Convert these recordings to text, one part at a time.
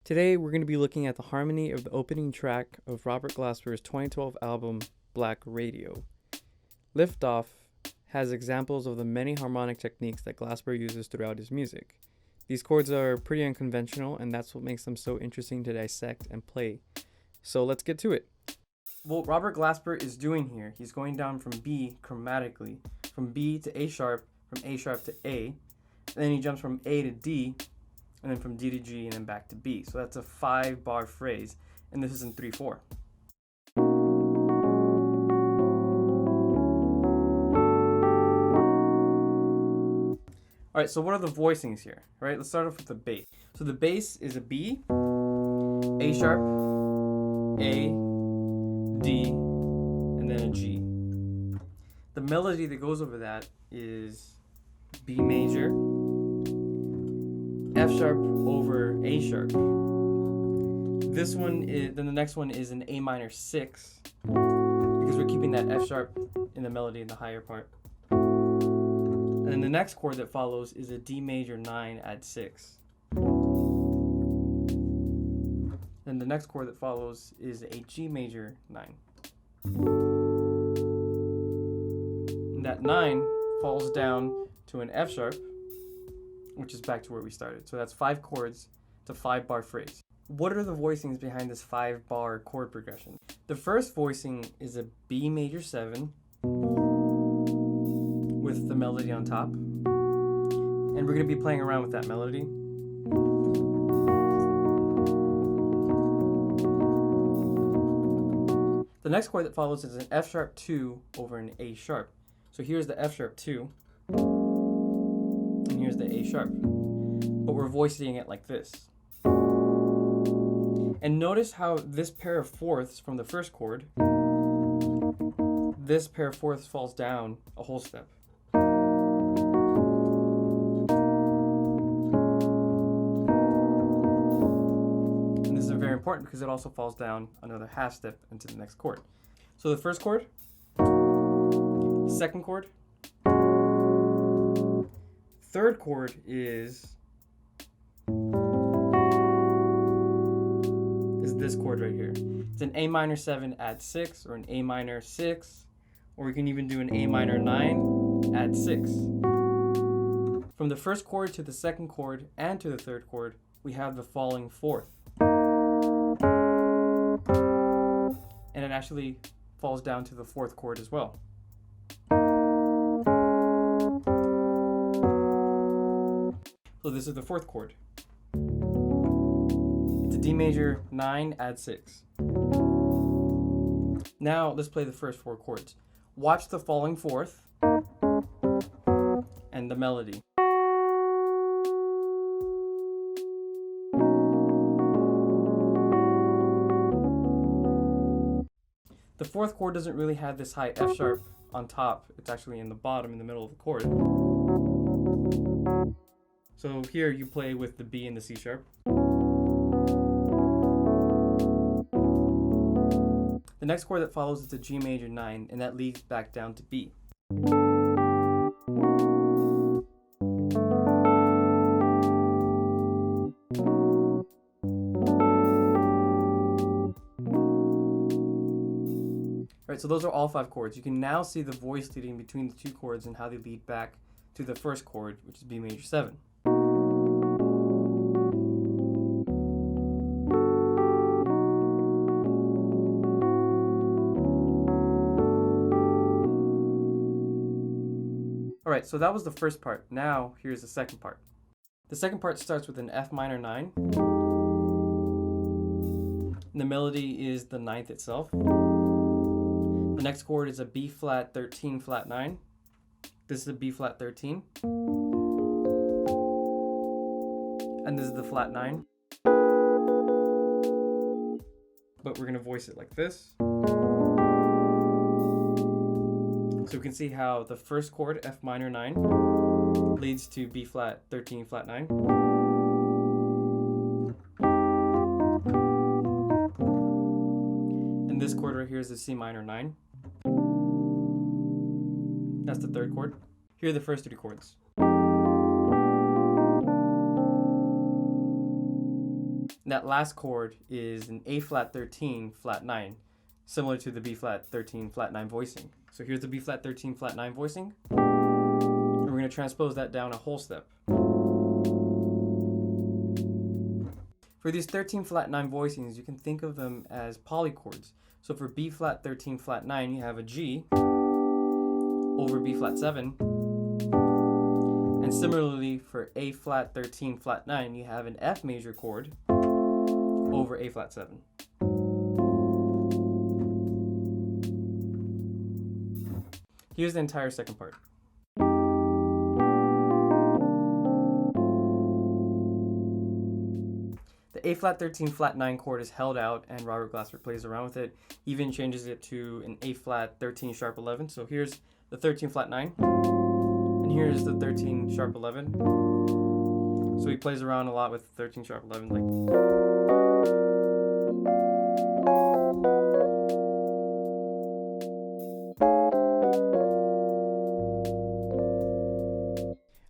Today we're going to be looking at the harmony of the opening track of Robert Glasper's 2012 album Black Radio. Liftoff has examples of the many harmonic techniques that Glasper uses throughout his music. These chords are pretty unconventional, and that's what makes them so interesting to dissect and play. So let's get to it. What Robert Glasper is doing here, he's going down from B chromatically, from B to A sharp, from A sharp to A, and then he jumps from A to D, and then from D to G, and then back to B. So that's a 5-bar phrase, and this is in 3/4. All right, so what are the voicings here? All right, let's start off with the bass. So the bass is a B, A sharp, A, D, and then a G. The melody that goes over that is B major, F sharp over A sharp. This one is, then the next one is an A minor 6, because we're keeping that F sharp in the melody in the higher part. And then the next chord that follows is a D major 9 add 6. Then the next chord that follows is a G major 9. And that 9 falls down to an F sharp, which is back to where we started. So that's 5 chords. It's a 5-bar phrase. What are the voicings behind this 5-bar chord progression? The first voicing is a B major 7 with the melody on top. And we're going to be playing around with that melody. The next chord that follows is an F sharp 2 over an A sharp. So here's the F sharp 2. And here's the A sharp, but we're voicing it like this. And notice how this pair of fourths from the first chord, this pair of fourths falls down a whole step. And this is very important because it also falls down another half step into the next chord. So the first chord, second chord, third chord is this chord right here. It's an A minor 7 add 6, or an A minor 6, or we can even do an A minor 9 add 6. From the first chord to the second chord and to the third chord, we have the falling fourth. And it actually falls down to the fourth chord as well. So this is the fourth chord. It's a D major 9 add 6. Now let's play the first 4 chords. Watch the falling fourth and the melody. The fourth chord doesn't really have this high F sharp on top. It's actually in the bottom, in the middle of the chord. So here you play with the B and the C sharp. The next chord that follows is a G major 9, and that leads back down to B. Alright, so those are all 5 chords. You can now see the voice leading between the 2 chords and how they lead back to the first chord, which is B major 7. Alright, so that was the first part. Now, here's the second part. The second part starts with an F minor 9. And the melody is the 9th itself. The next chord is a B flat 13 flat 9. This is a B flat 13. And this is the flat 9. But we're going to voice it like this. So we can see how the first chord, F minor 9, leads to B flat 13 flat 9. And this chord right here is a C minor 9. That's the third chord. Here are the first 3 chords. And that last chord is an A flat 13 flat 9, similar to the B flat 13 flat 9 voicing. So here's the B flat 13 flat 9 voicing. And we're going to transpose that down a whole step. For these 13 flat 9 voicings, you can think of them as polychords. So for B flat 13 flat 9, you have a G over B flat 7. And similarly, for A flat 13 flat 9, you have an F major chord over A flat 7. Here's the entire second part. The A flat 13 flat 9 chord is held out, and Robert Glasper plays around with it, even changes it to an A flat 13 sharp 11. So here's the 13 flat 9, and here's the 13 sharp 11. So he plays around a lot with 13 sharp 11, like.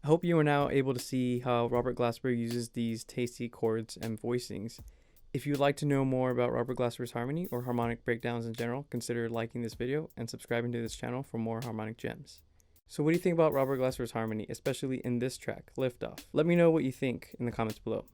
I hope you are now able to see how Robert Glasper uses these tasty chords and voicings. If you'd like to know more about Robert Glasper's harmony or harmonic breakdowns in general, consider liking this video and subscribing to this channel for more harmonic gems. So what do you think about Robert Glasper's harmony, especially in this track, Liftoff? Let me know what you think in the comments below.